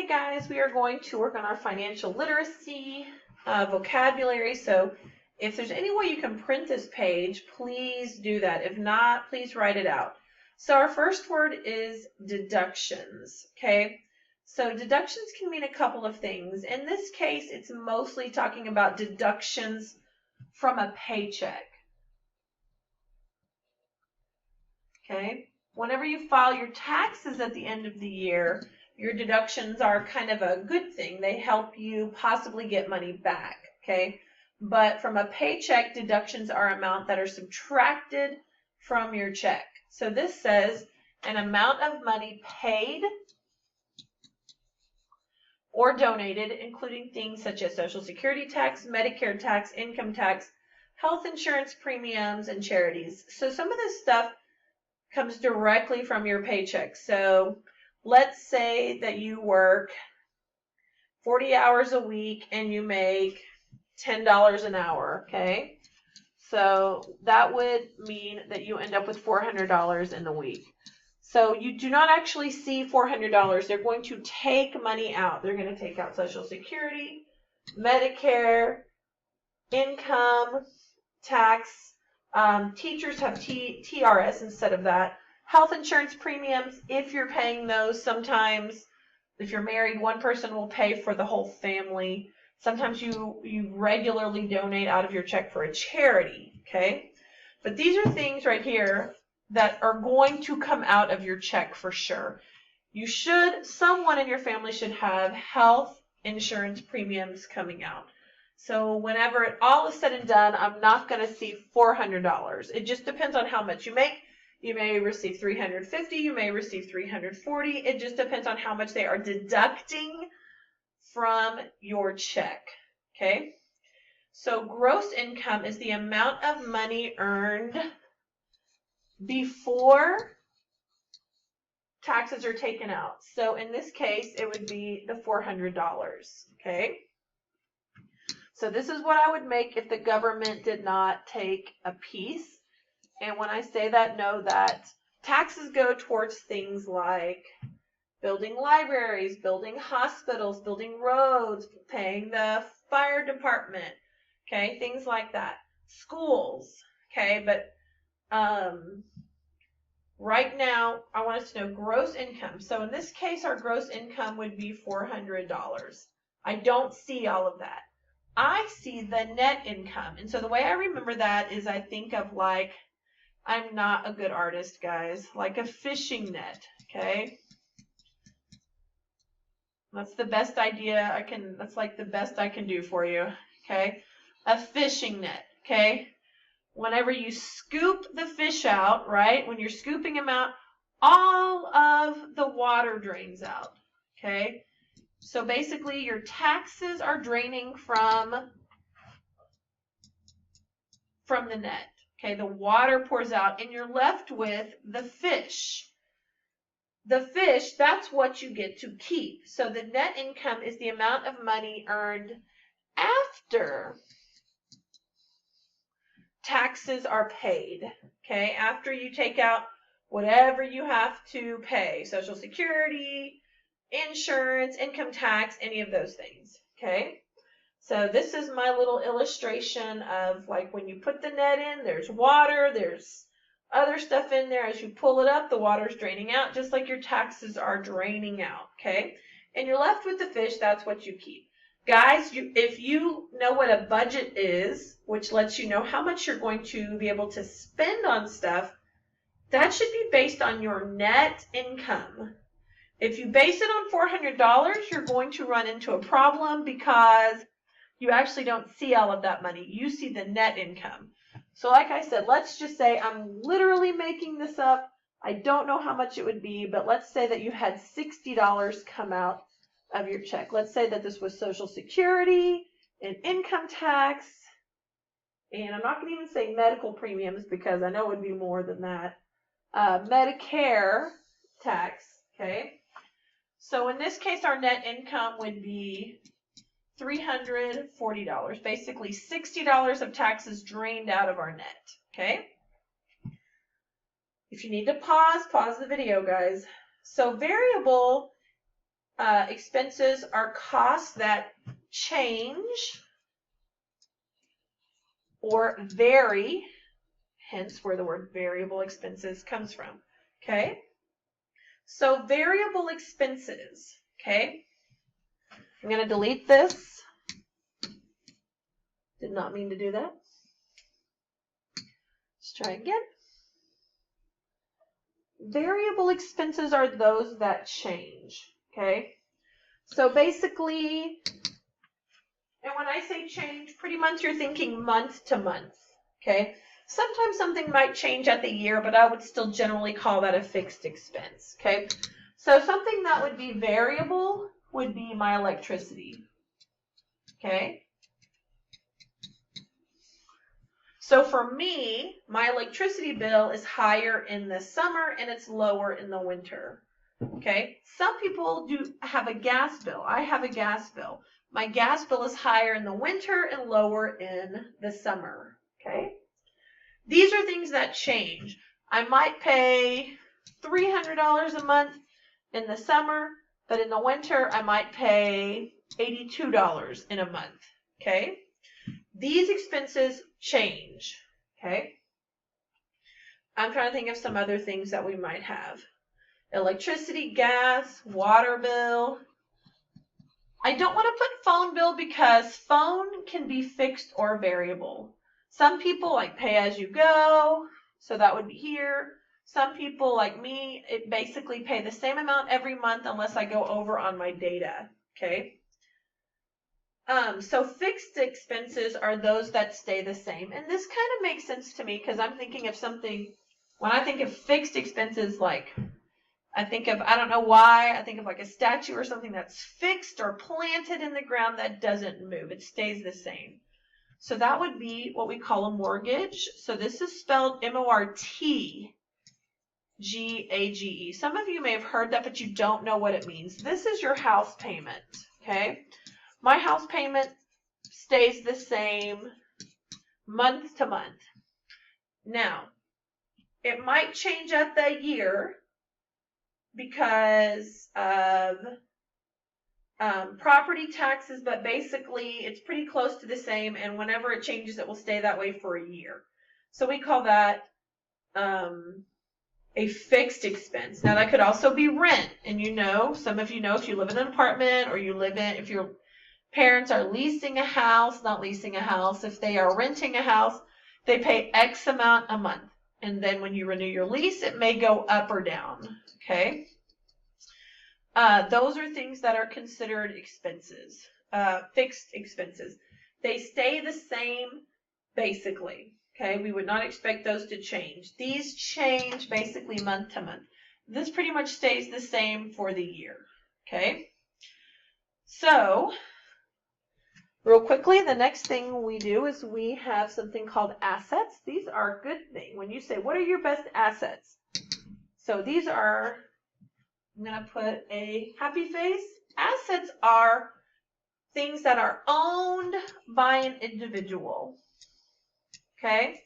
Today, guys, we are going to work on our financial literacy vocabulary. So if there's any way you can print this page, please do that. If not, please write it out. So our first word is deductions, okay? So deductions can mean a couple of things. In this case, it's mostly talking about deductions from a paycheck, okay? Whenever you file your taxes at the end of the year, your deductions are kind of a good thing. They help you possibly get money back, okay? But from a paycheck, deductions are amounts that are subtracted from your check. So this says an amount of money paid or donated, including things such as Social Security tax, Medicare tax, income tax, health insurance premiums, and charities. So some of this stuff comes directly from your paycheck. So let's say that you work 40 hours a week and you make $10 an hour, okay? So that would mean that you end up with $400 in the week. So you do not actually see $400. They're going to take money out. They're going to take out Social Security, Medicare, income, tax. Teachers have TRS instead of that. Health insurance premiums, if you're paying those, sometimes if you're married, one person will pay for the whole family. Sometimes you regularly donate out of your check for a charity, okay? But these are things right here that are going to come out of your check for sure. Someone in your family should have health insurance premiums coming out. So whenever it all is said and done, I'm not going to see $400. It just depends on how much you make. You may receive $350, you may receive $340. It just depends on how much they are deducting from your check, okay? So gross income is the amount of money earned before taxes are taken out. So in this case, it would be the $400, okay? So this is what I would make if the government did not take a piece. And when I say that, know that taxes go towards things like building libraries, building hospitals, building roads, paying the fire department, okay, things like that. Schools, okay, but right now I want us to know gross income. So in this case, our gross income would be $400. I don't see all of that. I see the net income. And so the way I remember that is I think of like, I'm not a good artist, guys, like a fishing net, okay? That's the best idea that's like the best I can do for you, okay? A fishing net, okay? Whenever you scoop the fish out, right? When you're scooping them out, all of the water drains out, okay? So basically your taxes are draining from the net, okay? The water pours out and you're left with the fish. The fish, that's what you get to keep. So the net income is the amount of money earned after taxes are paid, okay? After you take out whatever you have to pay, Social Security, insurance, income tax, any of those things, okay? So this is my little illustration of like when you put the net in, there's water, there's other stuff in there. As you pull it up, the water's draining out, just like your taxes are draining out, okay? And you're left with the fish, that's what you keep. Guys, if you know what a budget is, which lets you know how much you're going to be able to spend on stuff, that should be based on your net income. If you base it on $400, you're going to run into a problem because you actually don't see all of that money. You see the net income. So like I said, let's just say I'm literally making this up. I don't know how much it would be, but let's say that you had $60 come out of your check. Let's say that this was Social Security and income tax, and I'm not going to even say medical premiums because I know it would be more than that. Medicare tax, okay? So in this case, our net income would be $340, basically $60 of taxes drained out of our net, okay? If you need to pause the video, guys. So variable expenses are costs that change or vary, hence where the word variable expenses comes from. Okay? So variable expenses, okay? I'm going to delete this. Did not mean to do that. Let's try again. Variable expenses are those that change, okay? So basically, and when I say change, pretty much you're thinking month to month, okay? Sometimes something might change at the year, but I would still generally call that a fixed expense, okay? So something that would be variable would be my electricity, okay? So for me, my electricity bill is higher in the summer and it's lower in the winter, okay? Some people do have a gas bill. I have a gas bill. My gas bill is higher in the winter and lower in the summer, okay? These are things that change. I might pay $300 a month in the summer, but in the winter, I might pay $82 in a month, okay? These expenses change, okay? I'm trying to think of some other things that we might have. Electricity, gas, water bill. I don't want to put phone bill because phone can be fixed or variable. Some people like pay as you go, so that would be here. Some people like me, it basically pay the same amount every month unless I go over on my data, okay? So fixed expenses are those that stay the same. And this kind of makes sense to me because I'm thinking of something, when I think of fixed expenses, like I think of, I don't know why, I think of like a statue or something that's fixed or planted in the ground that doesn't move. It stays the same. So that would be what we call a mortgage. So this is spelled M-O-R-T-G-A-G-E. Some of you may have heard that, but you don't know what it means. This is your house payment, okay? My house payment stays the same month to month. Now, it might change at the year because of property taxes, but basically it's pretty close to the same, and whenever it changes, it will stay that way for a year. So we call that a fixed expense. Now, that could also be rent, and you know, some of you know if you live in an apartment or you live in, if your parents are leasing a house, not leasing a house, if they are renting a house, they pay X amount a month. And then when you renew your lease, it may go up or down, okay? Those are things that are considered expenses, fixed expenses. They stay the same basically, okay? We would not expect those to change. These change basically month to month. This pretty much stays the same for the year, okay? So, real quickly, the next thing we do is we have something called assets. These are a good thing. When you say, what are your best assets? So these are, I'm going to put a happy face. Assets are things that are owned by an individual. Okay?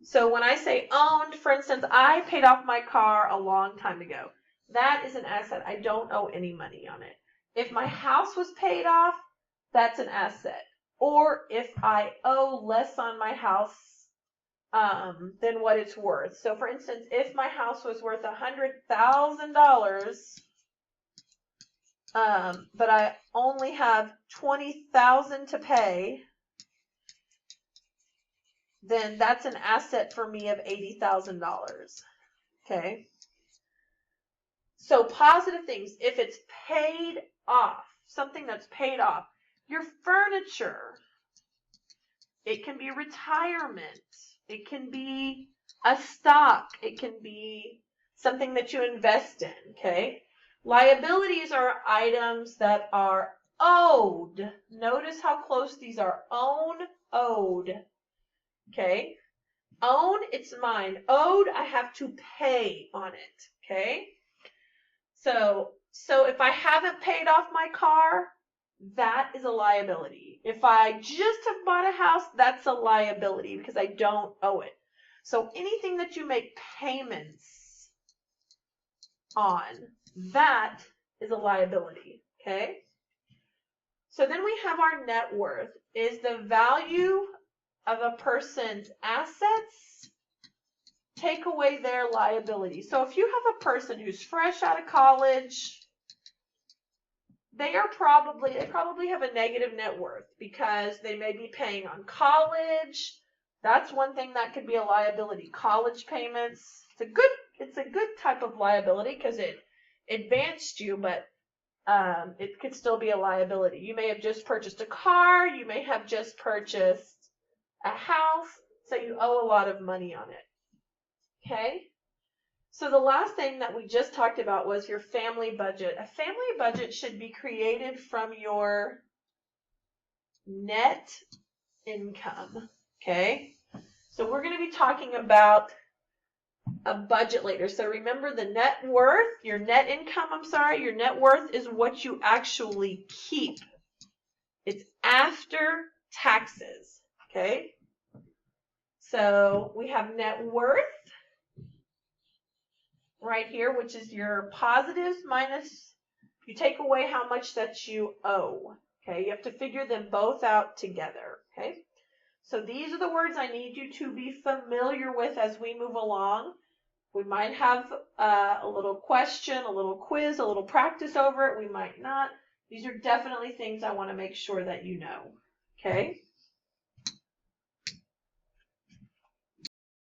So when I say owned, for instance, I paid off my car a long time ago. That is an asset. I don't owe any money on it. If my house was paid off, that's an asset. Or if I owe less on my house than what it's worth. So for instance, if my house was worth $100,000, but I only have $20,000 to pay, then that's an asset for me of $80,000. Okay? So positive things, if it's paid off, something that's paid off, your furniture, it can be retirement, it can be a stock, it can be something that you invest in, okay? Liabilities are items that are owed. Notice how close these are. Own, owed, okay? Own, it's mine. Owed, I have to pay on it, okay? So if I haven't paid off my car, that is a liability. If I just have bought a house, that's a liability because I don't owe it. So anything that you make payments on, that is a liability, okay? So then we have our net worth, is the value of a person's assets, take away their liability. So if you have a person who's fresh out of college, they probably have a negative net worth because they may be paying on college. That's one thing that could be a liability. College payments. It's a good type of liability because it advanced you, but it could still be a liability. You may have just purchased a car. You may have just purchased a house, so you owe a lot of money on it. Okay? So the last thing that we just talked about was your family budget. A family budget should be created from your net income. Okay? So we're going to be talking about a budget later. So remember the net worth, your net worth is what you actually keep. It's after taxes. Okay? So we have net worth right here, which is your positives minus, you take away how much that you owe. Okay, you have to figure them both out together. Okay, so these are the words I need you to be familiar with as we move along. We might have a little question, a little quiz, a little practice over it. We might not. These are definitely things I want to make sure that you know. Okay.